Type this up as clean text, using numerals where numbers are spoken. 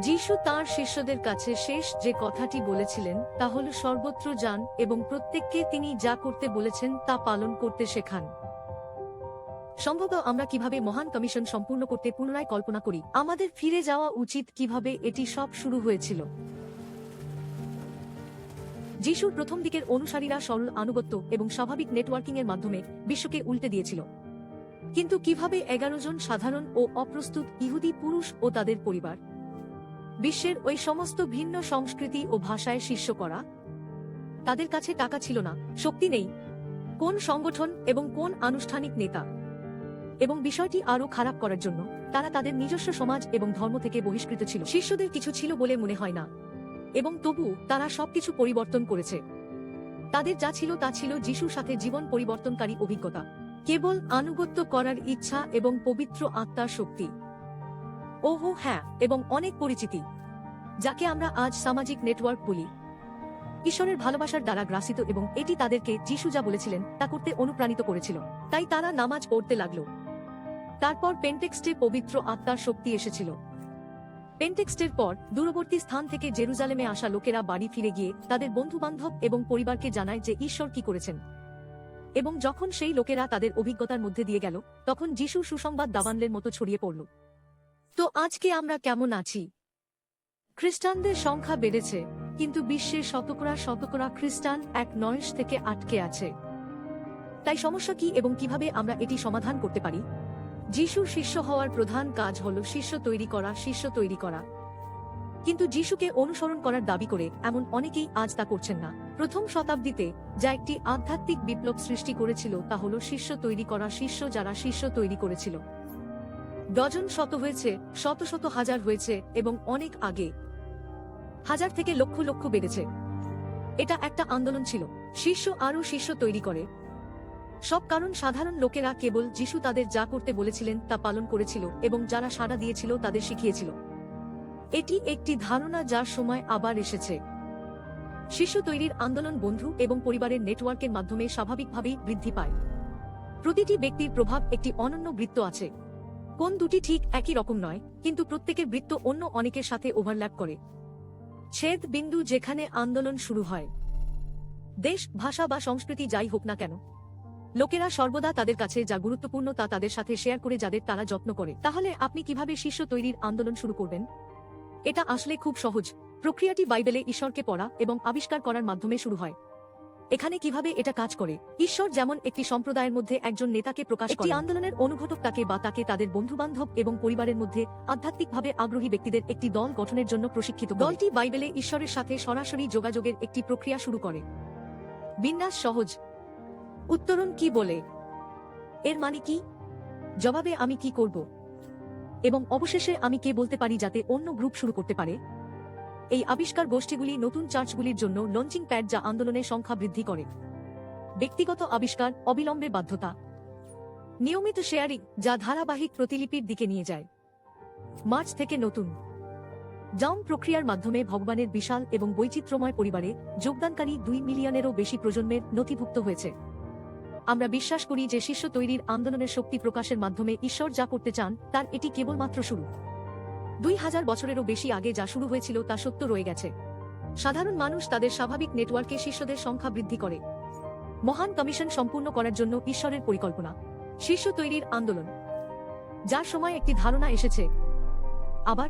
যিশু তাঁর শিষ্যদের কাছে শেষ যে কথাটি বলেছিলেন তা হল সর্বত্র যান এবং প্রত্যেককে তিনি যা করতে বলেছেন তা পালন করতে শেখান। সম্ভবত আমরা কিভাবে মহান কমিশন সম্পূর্ণ করতে পুনরায় কল্পনা করি, আমাদের ফিরে যাওয়া উচিত কিভাবে এটি সব শুরু হয়েছিল। যিশুর প্রথম দিকের অনুসারীরা সরল আনুগত্য এবং স্বাভাবিক নেটওয়ার্কিং এর মাধ্যমে বিশ্বকে উল্টে দিয়েছিল। কিন্তু কিভাবে 11 জন সাধারণ ও অপ্রস্তুত ইহুদি পুরুষ ও তাদের পরিবার বিশ্বের ওই সমস্ত ভিন্ন সংস্কৃতি ও ভাষায় শিষ্য করা? তাদের কাছে টাকা ছিল না, শক্তি নেই, কোন সংগঠন এবং কোন আনুষ্ঠানিক নেতা, এবং বিষয়টি আরও খারাপ করার জন্য তারা তাদের নিজস্ব সমাজ এবং ধর্ম থেকে বহিষ্কৃত ছিল। শিষ্যদের কিছু ছিল বলে মনে হয় না, এবং তবু তারা সবকিছু পরিবর্তন করেছে। তাদের যা ছিল তা ছিল যিশুর সাথে জীবন পরিবর্তনকারী অভিজ্ঞতা, কেবল আনুগত্য করার ইচ্ছা এবং পবিত্র আত্মার শক্তি। ওহো হ্যাঁ, এবং অনেক পরিচিতি, যাকে আমরা আজ সামাজিক নেটওয়ার্ক বলি, ঈশ্বরের ভালোবাসার দ্বারা গ্রাসিত, এবং এটি তাদেরকে যিশু যা বলেছিলেন তা করতে অনুপ্রাণিত করেছিল। তাই তারা নামাজ পড়তে লাগল। তারপর পেন্টেক্সটে পবিত্র আত্মার শক্তি এসেছিল। পেন্টেক্সটের পর দূরবর্তী স্থান থেকে জেরুজালেমে আসা লোকেরা বাড়ি ফিরে গিয়ে তাদের বন্ধুবান্ধব এবং পরিবারকে জানায় যে ঈশ্বর কি করেছেন, এবং যখন সেই লোকেরা তাদের অভিজ্ঞতার মধ্যে দিয়ে গেল, তখন যিশুর সুসংবাদ দাবানলের মতো ছড়িয়ে পড়ল। তো আজকে আমরা কেমন আছি? খ্রিস্টানদের সংখ্যা বেড়েছে, কিন্তু বিশ্বের শতকরা শতকরা খ্রিস্টান এক নয়শ থেকে আটকে আছে। তাই সমস্যা কি এবং কিভাবে আমরা এটি সমাধান করতে পারি? যিশুর শিষ্য হওয়ার প্রধান কাজ হল শিষ্য তৈরি করা। কিন্তু যিশুকে অনুসরণ করার দাবি করে এমন অনেকেই আজ তা করছেন না। প্রথম শতাব্দীতে যা একটি আধ্যাত্মিক বিপ্লব সৃষ্টি করেছিল তা হল শিষ্য তৈরি করা। শিষ্য যারা শিষ্য তৈরি করেছিল, ডজন শত হয়েছে, শত শত হাজার হয়েছে, এবং অনেক আগে হাজার থেকে লক্ষ লক্ষ বেড়েছে। এটা একটা আন্দোলন ছিল। শিষ্য আরও শিষ্য তৈরি করে সব কারণ সাধারণ লোকেরা কেবল যিশু তাদের যা করতে বলেছিলেন তা পালন করেছিল, এবং যারা সাড়া দিয়েছিল তাদের শিখিয়েছিল। এটি একটি ধারণা যার সময় আবার এসেছে। শিষ্য তৈরির আন্দোলন বন্ধু এবং পরিবারের নেটওয়ার্কের মাধ্যমে স্বাভাবিকভাবেই বৃদ্ধি পায়। প্রতিটি ব্যক্তির প্রভাব একটি অনন্য বৃত্ত আছে। কোন দুটি ঠিক একই রকম নয়, কিন্তু প্রত্যেকের বৃত্ত অন্য অনেকের সাথে ওভারল্যাপ করে। ছেদ বিন্দু যেখানে আন্দোলন শুরু হয়। দেশ, ভাষা বা সংস্কৃতি যাই হোক না কেন, লোকেরা সর্বদা তাদের কাছে যা গুরুত্বপূর্ণ তা তাদের সাথে শেয়ার করে, যাদের তারা যত্ন করে। তাহলে আপনি কিভাবে শিষ্য তৈরির আন্দোলন শুরু করবেন? এটা আসলে খুব সহজ। প্রক্রিয়াটি বাইবেলে ঈশ্বরকে পড়া এবং আবিষ্কার করার মাধ্যমে শুরু হয়। এখানে কিভাবে এটা কাজ করে? ঈশ্বর যেমন একটি সম্প্রদায়ের মধ্যে একজন নেতাকে প্রকাশ করে, একটি আন্দোলনের অনুঘটক তাকে বা তাকে তাদের বন্ধুবান্ধব এবং পরিবারের মধ্যে আধ্যাত্মিকভাবে আগ্রহী ব্যক্তিদের একটি দল গঠনের জন্য প্রশিক্ষিত। দলটি বাইবেলে ঈশ্বরের সাথে সরাসরি যোগাযোগের একটি প্রক্রিয়া শুরু করে। বিন্যাস সহজ। উত্তরণ কি বলে? এর মানে কি? জবাবে আমি কি করব, এবং অবশেষে আমি কে বলতে পারি যাতে অন্য গ্রুপ শুরু করতে পারে। এই আবিষ্কার গোষ্ঠীগুলি নতুন চার্চগুলির জন্য লঞ্চিং প্যাড, যা আন্দোলনের সংখ্যা বৃদ্ধি করে। ব্যক্তিগত আবিষ্কার, অবিলম্বে বাধ্যতা, নিয়মিত শেয়ারিং যা ধারাবাহিক প্রতিলিপির দিকে নিয়ে যায়। মার্চ থেকে নতুন জাম প্রক্রিয়ার মাধ্যমে ভগবানের বিশাল এবং বৈচিত্র্যময় পরিবারে যোগদানকারী 2 মিলিয়নেরও বেশি প্রজন্মের নথিভুক্ত হয়েছে। আমরা বিশ্বাস করি যে শিষ্য তৈরির আন্দোলনের শক্তি প্রকাশের মাধ্যমে ঈশ্বর যা করতে চান তার এটি কেবলমাত্র শুরু। 2000 বছরেরও বেশি আগে যা শুরু হয়েছিল তা সত্য রয়ে গেছে। সাধারণ মানুষ তাদের স্বাভাবিক নেটওয়ার্কে শিষ্যদের সংখ্যা বৃদ্ধি করে। মহান কমিশন সম্পূর্ণ করার জন্য ঈশ্বরের পরিকল্পনা। শিষ্য তৈরির আন্দোলন, যার সময় একটি ধারণা এসেছে। আবার